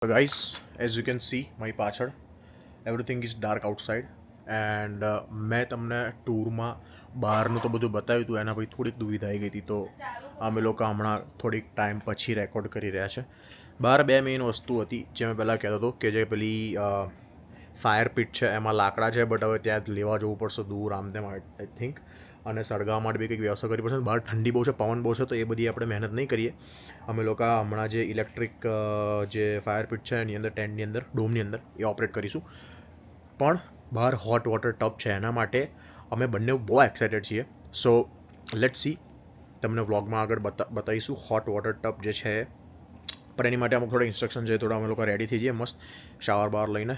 Guys, as you can see my પાછળ everything is dark outside and મેં તમને ટૂરમાં બહારનું તો બધું બતાવ્યું હતું. એના પછી થોડીક દુવિધા આવી ગઈ હતી, તો અમે લોકો હમણાં થોડીક ટાઈમ પછી રેકોર્ડ કરી રહ્યા છે. બહાર બે મેઇન વસ્તુ હતી જે મેં પહેલાં કહેતો હતો કે જે પેલી ફાયર પીટ છે એમાં લાકડા છે, બટ હવે ત્યાં લેવા જવું પડશે દૂર આમ તેમ આઈ થિંક, અને સળગાવવા માટે બી કંઈક વ્યવસ્થા કરવી પડશે. બહાર ઠંડી બહુ છે, પવન બહુ છે, તો એ બધી આપણે મહેનત નહીં કરીએ. અમે લોકો હમણાં જે ઇલેક્ટ્રિક જે ફાયર પીટ છે એની અંદર ટેન્ટની અંદર ડોમની અંદર એ ઓપરેટ કરીશું. પણ બહાર હોટ વોટર ટબ છે, એના માટે અમે બંને બહુ એક્સાઇટેડ છીએ. સો લેટ્સ સી, તમને વ્લોગમાં આગળ બતાવીશું હોટ વોટર ટબ જે છે. પણ એની માટે અમુક થોડા ઇન્સ્ટ્રક્શન છે, થોડા અમે લોકો રેડી થઈ જઈએ મસ્ત શાવર બહાર લઈને,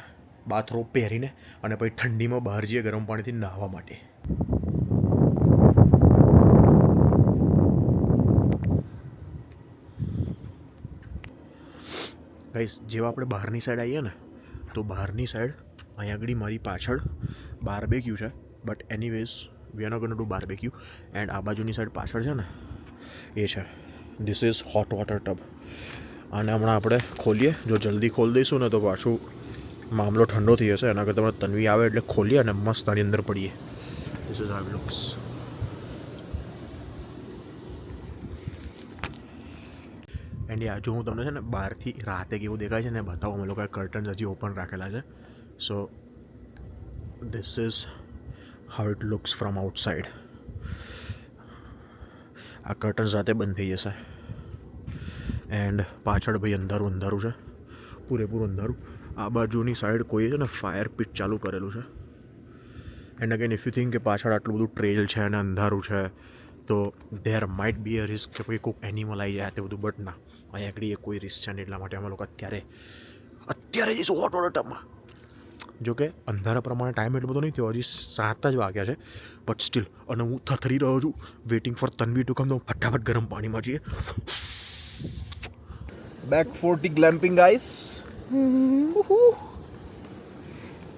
બાથરોબ પહેરીને, અને પછી ઠંડીમાં બહાર જઈએ ગરમ પાણીથી નહાવા માટે. ગાઈસ, જેવા આપણે બહારની સાઈડ આવીએ ને, તો બહારની સાઈડ અહીંયા આગળ મારી પાછળ બાર્બેક્યુ છે, but anyways we are not gonna do barbecue. And આ બાજુની સાઈડ પાછળ છે ને એ છે, this is hot water tub. અને હમણાં આપણે ખોલીએ, જો જલ્દી ખોલી દઈશું ને તો પાછું મામલો ઠંડો થઈ જશે. એના કરતાં તમે તન્વી આવે એટલે ખોલીએ અને મસ્ત આની અંદર પડીએ. This is how it looks. And yeah, જો હું તમને છે ને બહારથી રાતે કેવું દેખાય છે ને બતાવું. અમે લોકોએ કર્ટન્સ હજી ઓપન રાખેલા છે. So this is how it looks from outside. આ કર્ટન્સ રાતે બંધ થઈ જશે. એન્ડ પાછળ ભાઈ અંધારું અંધારું છે, પૂરેપૂરું અંધારું. આ બાજુની સાઈડ કોઈએ છે ને ફાયર પીટ ચાલુ કરેલું છે. And again if you think કે પાછળ આટલું બધું ટ્રેલ છે અને અંધારું છે, તો there might be a risk કે ભાઈ કોઈક એનિમલ આવી જાય તે બધું. બટ ના, અહીંયા આગળ એ કોઈ રિસ્ક છે નહીં. એટલા માટે અમે લોકો અત્યારે જઈશું હોટ વોટર ટબમાં. જો કે અંધારા પ્રમાણે ટાઈમ એટલો બધો નહીં થયો, હજી 7 જ વાગ્યા છે, બટ સ્ટીલ. અને હું થરથરી રહ્યો છું waiting for Tanvi to come. તો ફટાફટ ગરમ પાણીમાં જઈએ. Back 40 glamping guys.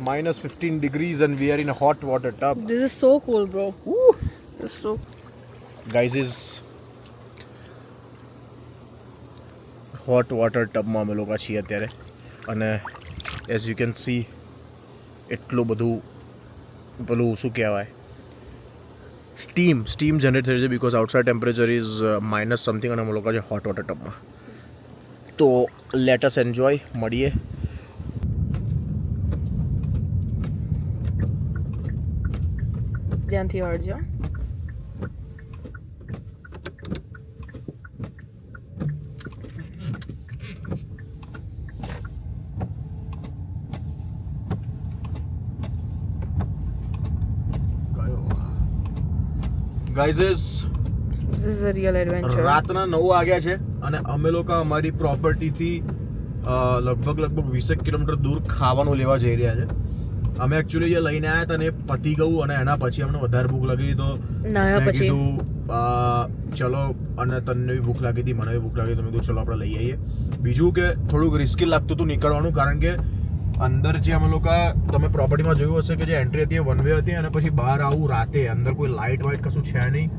-15 degrees and we are in a hot water tub. This is so cool, bro. This is so Guys, is hot water ટબમાં અમે લોકો છીએ અત્યારે. અને એઝ યુ કેન સી એટલું બધું પેલું શું કહેવાય, સ્ટીમ જનરેટ થઈ છે, because outside temperature is minus something, અને અમે લોકો છે હોટ વોટર ટબમાં. તો લેટ અસ એન્જોય. મળીએ. ધ્યાનથી વાળજો. Guys, This is a real adventure. રાતના 9 વાગ્યા છે અને અમે લોકો અમારી પ્રોપર્ટીથી લગભગ 20 કિલોમીટર દૂર ખાવાનું લેવા જઈ રહ્યા છે. અમે એકચ્યુઅલી જે લઈને આવ્યા હતા ને એ પતી ગયું, અને એના પછી અમને વધારે ભૂખ લાગી, તો નાયા મેં પછી કીધું ચલો, અને તને બી ભૂખ લાગી હતી, મને બી ભૂખ લાગી, તો મેં કીધું ચલો આપણે લઈ આવીએ. બીજું કે થોડુંક રિસ્કી લાગતું હતું નીકળવાનું, કારણ કે અંદર જે અમે લોકો, તમે પ્રોપર્ટીમાં જોયું હશે કે જે એન્ટ્રી હતી એ વન વે હતી, અને પછી બહાર આવું રાતે, અંદર કોઈ લાઇટ વાઇટ કશું છે નહીં,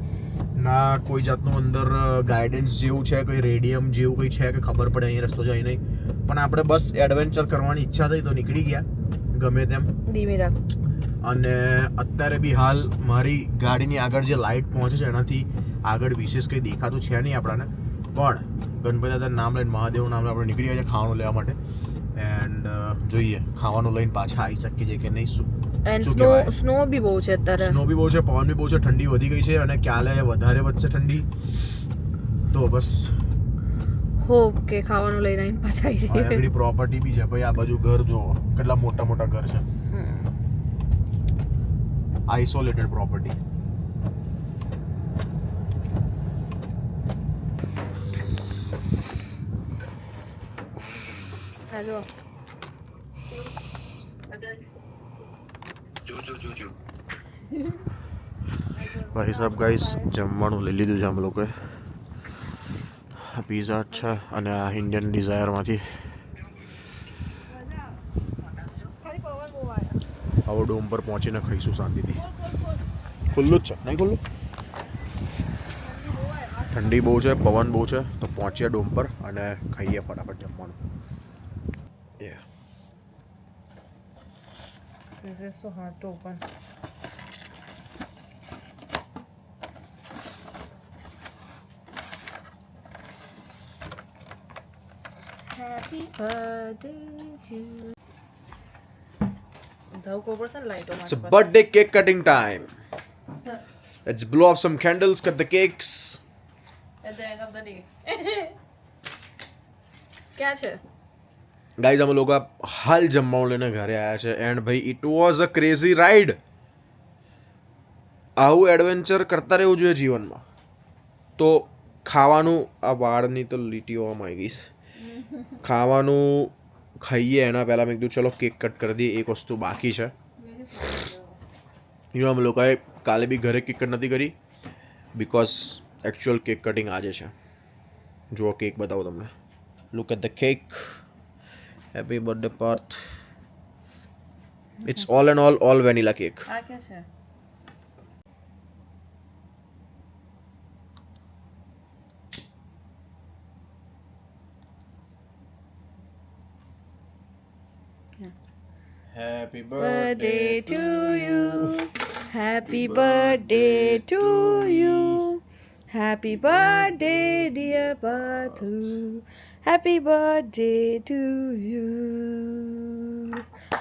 ના કોઈ જાતનું અંદર ગાઈડન્સ જેવું છે, કોઈ રેડિયમ જેવું કંઈ છે કે ખબર પડે અહીં રસ્તો જાય નહીં. પણ આપણે બસ એડવેન્ચર કરવાની ઈચ્છા થઈ તો નીકળી ગયા ગમે તેમ. ધીમે રાખ. અને અત્યારે બી હાલ મારી ગાડીની આગળ જે લાઇટ પહોંચે છે એનાથી આગળ વિશેષ કંઈ દેખાતું છે નહીં આપણને. પણ ગણપતિ દાદાનું નામ લઈને, મહાદેવનું નામ લઈને આપણે નીકળી ગયા છે ખાવાનું લેવા માટે. એન્ડ જોઈએ ખાવાનું લઈને પાછા આવી શકીએ છીએ કે નહીં. એન્ડ શું કહેવાય? સ્નો બી બહુ છે અત્યારે. સ્નો બી બહુ છે, પવન બી બહુ છે, ઠંડી વધી ગઈ છે, અને ક્યાલે વધારે વધશે ઠંડી. તો બસ હોપ કે ખાવાનું લઈને આવીને પાછા આવી જઈએ. આગળ પ્રોપર્ટી બી છે ભાઈ. આ બાજુ ઘર જો કેટલા મોટા મોટા ઘર છે, આઇસોલેટેડ પ્રોપર્ટી. જો ભાઈ સાહેબ, ગાઈસ જમવાનું લઈ લીધું છે અમે લોકોએ. પીઝા છે અને આ ઇન્ડિયન ડિઝાયરમાંથી હવે ડોમ પર પહોંચીને ખાઈશું શાંતિથી. ખુલ્લું જ છે, નહીં ખુલ્લું? ઠંડી બહુ છે, પવન બહુ છે, તો પહોંચીએ ડોમ પર અને ખાઈએ ફટાફટ જમવાનું. Yeah. This is so hard to open. Happy birthday to you. ધવ કોપર છે ને લાઈટો It's a માટે birthday cake cutting time. Let's blow up some candles, cut the cakes. at the end of the day. ક્યાં છે? Guys અમે લોકો હાલ જમવાનું લઈને ઘરે આવ્યા છે એન્ડ ભાઈ it was a crazy ride. આવું એડવેન્ચર કરતા રહેવું જોઈએ જીવનમાં. તો ખાવાનું આ વાળની તો લીટીઓ આવી ગઈશ. ખાવાનું ખાઈએ એના પહેલાં મેં કીધું ચલો કેક કટ કરી દઈએ. એક વસ્તુ બાકી છે. અમે લોકોએ કાલે બી ઘરે કેક કટ નથી કરી બિકોઝ એકચ્યુઅલ કેક કટિંગ આજે છે. જુઓ કેક બતાવો તમને. Look at the cake. Happy birthday Parth. It's all and all vanilla cake. આ ક્યાં છે? Happy Birthday to you. Happy birthday to you. Happy birthday, dear Pathu. Happy birthday to you.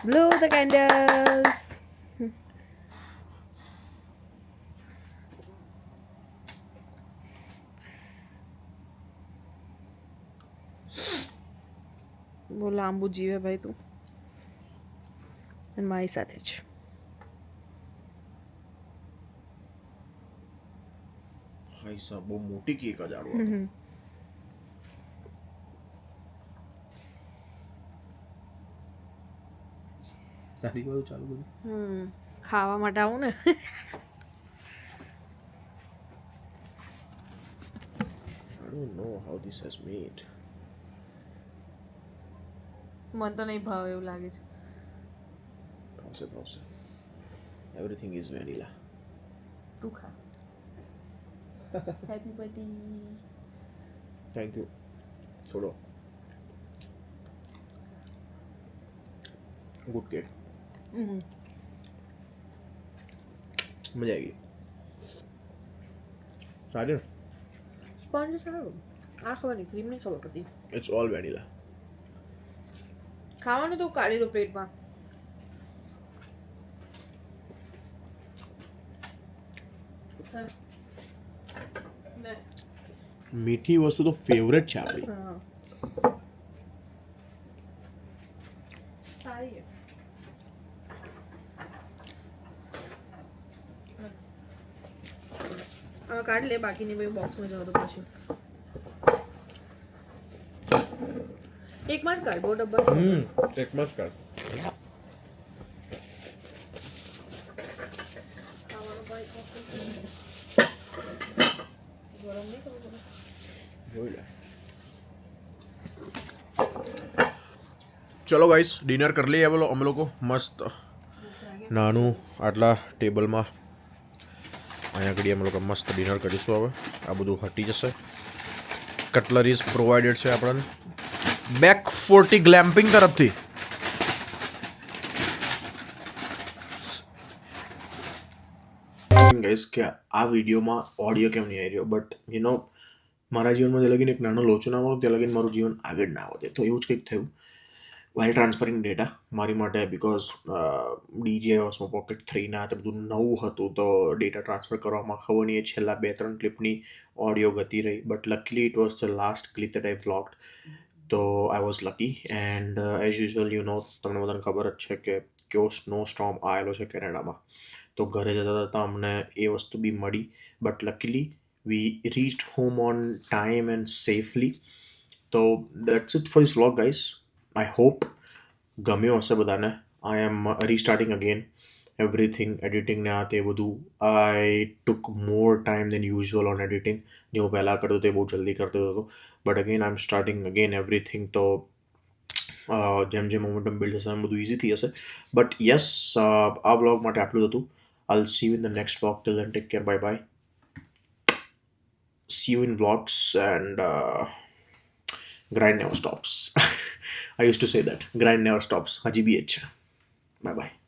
Blow the candles. બહુ લાંબુ જીવે ભાઈ તું અને મારી સાથે જ. ભાઈ સાહેબ બહુ મોટી કેક જ આડો. તારી બધું ચાલુ બધું ખાવા માટે આવું ને. I don't know how this has made. મને તો નહીં ભાવે એવું લાગે છે. ભાવશે. Everything is vanilla. તું ખા. Happy birthday. Thank you. થોડો ગુડ કેક. મજા આવી ગઈ. સારી ને? સ્પોન્જ સારું. આ ખબર નહીં ક્રીમ નહીં ખબર પડતી. It's all vanilla. ખાવાનું તો કાઢી દો પ્લેટમાં. મીઠી વસ્તુ તો ફેવરેટ છે આપણી. સારી છે. કાઢ લે બાકીની ભાઈ બોક્સમાં જવા તો પછી એકમાં જ કાઢ. બહુ ડબ્બા એકમાં જ કાઢ. ખાવાનું ભાઈ ગરમ નહીં કરવું પડે. જોઈ લે. ચલો ગાઈસ ડિનર કરી લઈએ અમે લોકો મસ્ત નાનું આટલા ટેબલમાં. અહીંયા આગળ અમે લોકો મસ્ત ડિનર કરીશું. હવે આ બધું હટી જશે. કટલરીઝ પ્રોવાઇડેડ છે આપણને બેક 40 ગ્લેમ્પિંગ તરફથી. ગાઈસ કે આ વિડીયોમાં ઓડિયો કેમ નહીં આવી રહ્યો બટ યુ નો મારા જીવનમાં જે લગીને એક નાનો લોચો ના મળો ત્યાં લગીને મારું જીવન આગળ ના વધે. તો એવું જ કંઈક થયું વાઇલ ટ્રાન્સફરિંગ ડેટા મારી માટે બિકોઝ ડીજે ઓસ્મો પોકેટ 3ના તે બધું નવું હતું તો ડેટા ટ્રાન્સફર કરવામાં ખબર નહીં છેલ્લા 2-3 ક્લિપની ઓડિયો ગતી રહી but luckily it was the last clip that I vlogged. તો I was lucky and as usual you know તમને બધાને ખબર જ છે કે કેવો સ્નો સ્ટોર્મ આવેલો છે કેનેડામાં. તો ઘરે જતા જતાં અમને એ વસ્તુ બી મળી but luckily we reached home on time and safely. તો that's it for this vlog guys. I hope ગમ્યો હશે બધાને. I am restarting again everything editing ને આ તે બધું. I took more time than usual on editing. જે હું પહેલાં કરતો હતો એ બહુ જલ્દી કરતો હતો but again I am starting again everything. તો જેમ જેમ મોમેન્ટમ બિલ્ડ થશે એમ બધું ઇઝી થઈ જશે બટ યસ આ બ્લોગ માટે આટલું જ હતું. I'll see you in the next vlog. Till then, take care. Bye bye. See you in vlogs and grind never stops. I use to say that grind never stops. હજી બી એ જ છે. Bye bye.